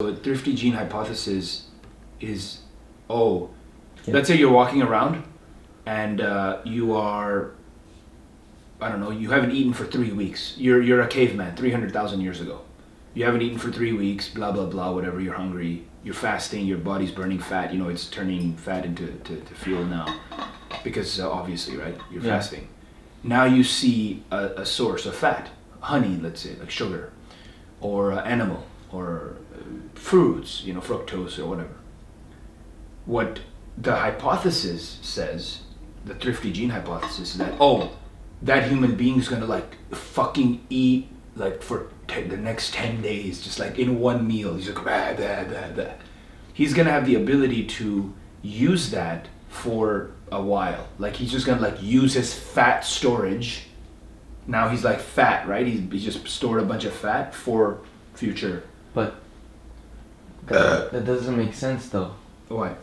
The thrifty gene hypothesis is, let's say you're walking around and you are, I don't know, you haven't eaten for 3 weeks. You're a caveman 300,000 years ago. You haven't eaten for 3 weeks, blah, blah, blah, whatever, you're hungry, you're fasting, your body's burning fat, it's turning fat into fuel now. Because obviously, right, you're fasting. Now you see a source of fat, honey, let's say, like sugar, or animal, or fruits, fructose or whatever. What the hypothesis says, the thrifty gene hypothesis, is that, that human being's gonna like fucking eat like for the next 10 days, just like in one meal. He's like, blah, blah, blah, blah. He's gonna have the ability to use that for a while. Like he's just gonna like use his fat storage. Now he's like fat, right? He just stored a bunch of fat for future. But that doesn't make sense though. Why?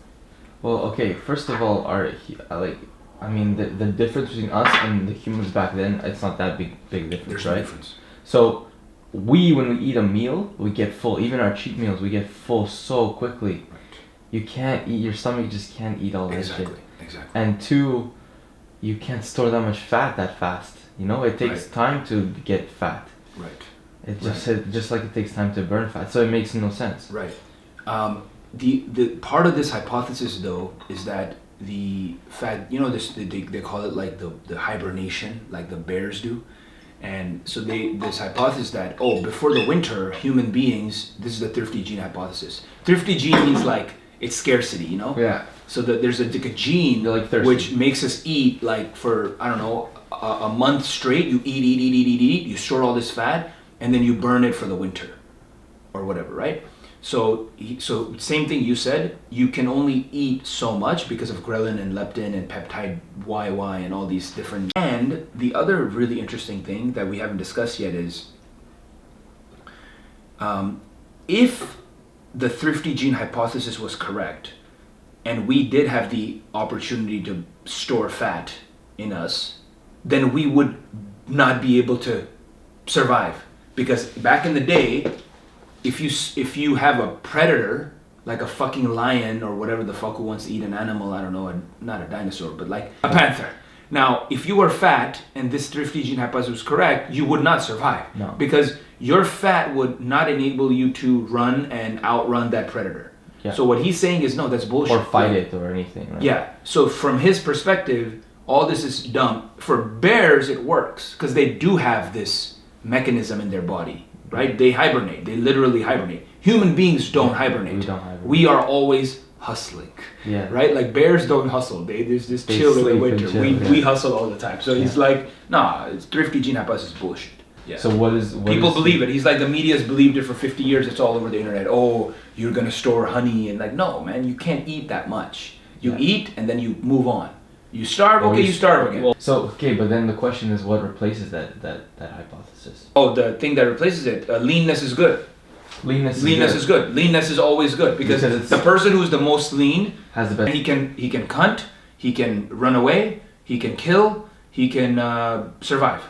Well, okay, first of all, the difference between us and the humans back then, it's not that big difference, There's right? no difference. So, when we eat a meal, we get full. Even our cheat meals, we get full so quickly. Right. You can't eat, your stomach just can't eat all that shit. Exactly. And two, you can't store that much fat that fast. It takes time to get fat. Right. It just like it takes time to burn fat. So it makes no sense. Right. The part of this hypothesis though is that the fat, they call it like the hibernation, like the bears do. And so this hypothesis that, before the winter, human beings, this is the thrifty gene hypothesis. Thrifty gene means like, it's scarcity, Yeah. So that there's a gene like which makes us eat like for, I don't know, a month straight. You eat, you store all this fat, and then you burn it for the winter or whatever, right? So same thing you said, you can only eat so much because of ghrelin and leptin and peptide YY and all these different. And the other really interesting thing that we haven't discussed yet is, if the thrifty gene hypothesis was correct, and we did have the opportunity to store fat in us, then we would not be able to survive. Because back in the day, if you have a predator, like a fucking lion or whatever the fuck who wants to eat an animal, I don't know, not a dinosaur, but like a panther. Now, if you were fat and this thrifty gene hypothesis was correct, you would not survive. No. Because your fat would not enable you to run and outrun that predator. Yeah. So what he's saying is, no, that's bullshit. Or fight it or anything. Right? Yeah. So from his perspective, all this is dumb. For bears, it works because they do have this mechanism in their body, right? They hibernate. They literally hibernate. Human beings don't hibernate. We don't hibernate. We are always hustling. Yeah. Right? Like bears don't hustle. They just chill in the winter. We hustle all the time. So he's like, nah, it's thrifty gene hypothesis bullshit. Yeah. So people believe it. He's like, the media's believed it for 50 years. It's all over the internet. You're gonna store honey, and like, no, man, you can't eat that much. You eat and then you move on. You starve, you starve again. So but then the question is, what replaces that hypothesis? The thing that replaces it, leanness is good. Leanness is good. Leanness is always good because the person who's the most lean has the best. He can hunt, he can run away, he can kill, he can survive.